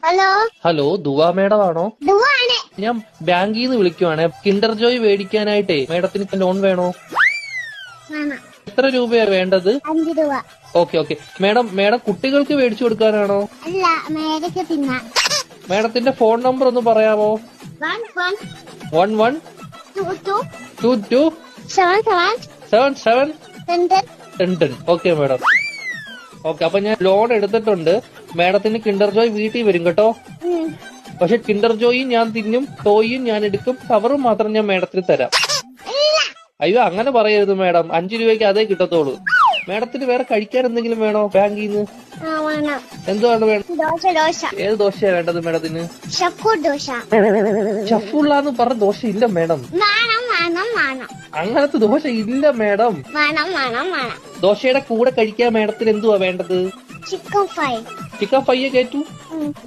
Hello hello ദുവാ madam ആണോ? ദുവാണ്. ഞാൻ ബാങ്കിൽ നിന്ന് വിളിക്കുവാണ്. കിൻഡർ ജോയ് മേടിക്കാനായിട്ടേ മേഡത്തിന് ലോൺ വേണോ? വേണം. എത്ര രൂപയാ വേണ്ടത്? 5 രൂപ. ഓക്കെ മേഡം കുട്ടികൾക്ക് മേടിച്ചു കൊടുക്കാനാണോ? അല്ല, മേടിച്ച് തിന്നാൻ. മേഡത്തിന്റെ ഫോൺ നമ്പർ ഒന്ന് പറയാമോ? 11 11 22 22 77 77 10. 10. Okay madam. ഓക്കെ, അപ്പൊ ഞാൻ ലോൺ എടുത്തിട്ടുണ്ട്. മേഡത്തിന് കിൻഡർ ജോയ് വീട്ടിൽ വരും കേട്ടോ. പക്ഷെ കിൻഡർ ജോയും ഞാൻ തിന്നും, ടോയും ഞാൻ എടുക്കും, കവറും മാത്രം ഞാൻ മേഡത്തിന് തരാം. അയ്യോ, അങ്ങനെ പറയരുത് മേഡം. 5 രൂപയ്ക്ക് അതേ കിട്ടത്തോളൂ. മേഡത്തിന് വേറെ കഴിക്കാൻ എന്തെങ്കിലും വേണോ ബാങ്കിൽ നിന്ന്? എന്തുവാണ് വേണം? ദോശ. ഏത് ദോശയാ വേണ്ടത് മേഡത്തിന്? ഷക്കു ദോശ. ഷഫുള്ളാന്ന് പറഞ്ഞ ദോശ ഇല്ല മേഡം. വേണം. അങ്ങനത്തെ ദോശ ഇല്ല മേഡം. വേണം. ദോശയുടെ കൂടെ കഴിക്കാൻ മേഡത്തിന് എന്തുവാ വേണ്ടത്? Chicken fry. Chicken fry കയറ്റു.